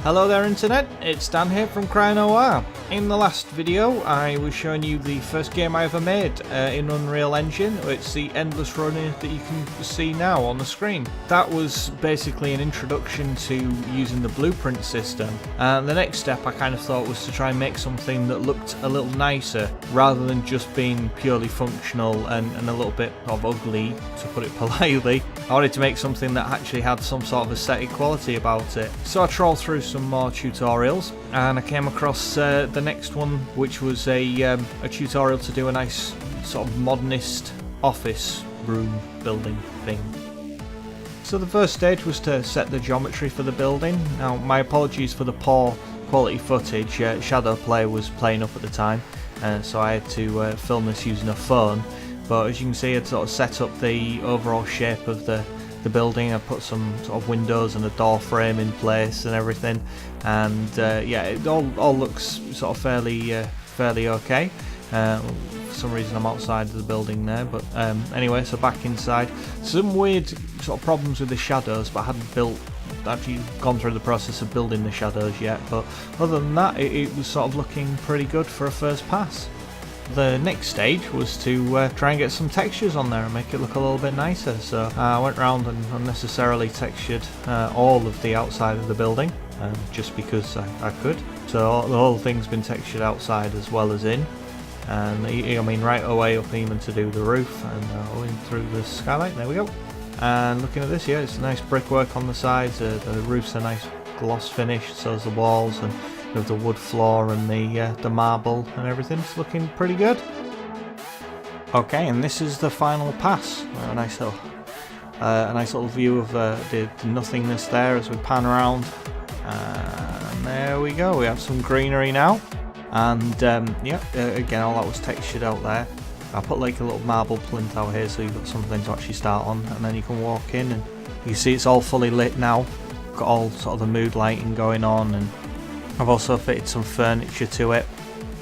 Hello there internet, it's Dan here from CryNoir. In the last video I was showing you the first game I ever made in Unreal Engine. It's the Endless Runner that you can see now on the screen. That was basically an introduction to using the blueprint system, and the next step I kind of thought was to try and make something that looked a little nicer rather than just being purely functional and a little bit of ugly, to put it politely. I wanted to make something that actually had some sort of aesthetic quality about it. So I trawled through some more tutorials and I came across the next one, which was a tutorial to do a nice sort of modernist office room building thing. So the first stage was to set the geometry for the building. Now my apologies for the poor quality footage, Shadow Play was playing up at the time, so I had to film this using a phone. But as you can see, I'd sort of set up the overall shape of the building. I put some sort of windows and a door frame in place and everything, and yeah, it all looks sort of fairly okay. For some reason I'm outside of the building there, but anyway, so back inside. Some weird sort of problems with the shadows, but I hadn't actually gone through the process of building the shadows yet. But other than that, it was sort of looking pretty good for a first pass. The next stage was to try and get some textures on there and make it look a little bit nicer. So I went around and unnecessarily textured all of the outside of the building, just because I could. So the whole thing's been textured outside as well as in, and I mean right away up even to do the roof and in through the skylight. There we go. And looking at this, yeah, it's nice brickwork on the sides. The roof's a nice gloss finish, so is the walls, and with the wood floor and the marble and everything. It's looking pretty good. Okay, and this is the final pass. A nice little view of the nothingness there as we pan around. And there we go. We have some greenery now, and yeah, again, all that was textured out there. I put like a little marble plinth out here, so you've got something to actually start on, and then you can walk in and you see it's all fully lit now. Got all sort of the mood lighting going on, and I've also fitted some furniture to it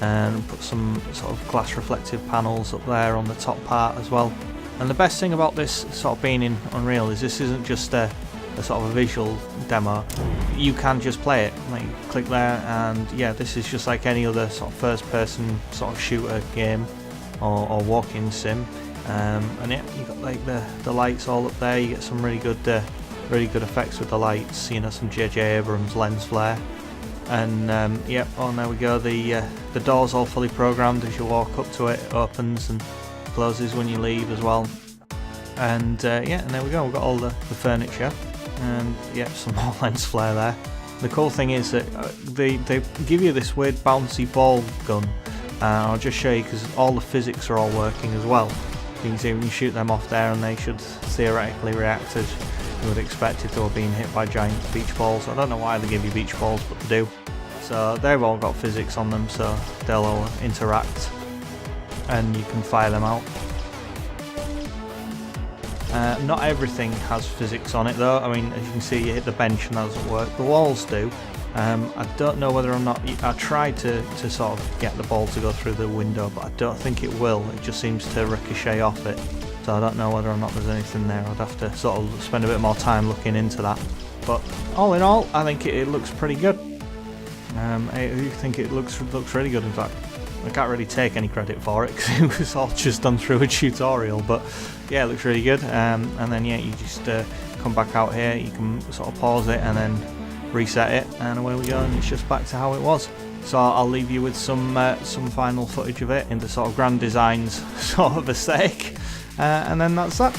and put some sort of glass reflective panels up there on the top part as well. And the best thing about this sort of being in Unreal is this isn't just a sort of a visual demo. You can just play it. Like, click there, and yeah, this is just like any other sort of first person sort of shooter game or walking sim. And yeah, you got like the lights all up there. You get some really good effects with the lights. You know, some J.J. Abrams lens flare. And yep, oh, there we go. The door's all fully programmed. As you walk up to it, it opens and closes when you leave as well. And yeah, and there we go. We've got all the furniture, and yeah, some more lens flare there. The cool thing is that they give you this weird bouncy ball gun. I'll just show you, because all the physics are all working as well. You can see we can shoot them off there, and they should theoretically react as you would expect if they were being hit by giant beach balls. I don't know why they give you beach balls, but they do. So they've all got physics on them, so they'll all interact and you can fire them out. Not everything has physics on it though. I mean, as you can see, you hit the bench and that doesn't work. The walls do. I don't know whether or not, I tried to sort of get the ball to go through the window, but I don't think it will. It just seems to ricochet off it. So I don't know whether or not there's anything there. I'd have to sort of spend a bit more time looking into that. But all in all, I think it looks pretty good. I think it looks really good. In fact, I can't really take any credit for it because it was all just done through a tutorial. But yeah, it looks really good. And then yeah, you just come back out here. You can sort of pause it and then reset it, and away we go. And it's just back to how it was. So I'll leave you with some final footage of it in the sort of grand designs sort of aesthetic. And then that's that.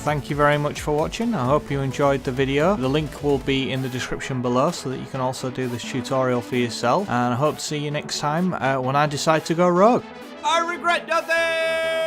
Thank you very much for watching. I hope you enjoyed the video. The link will be in the description below so that you can also do this tutorial for yourself. And I hope to see you next time when I decide to go rogue. I regret nothing!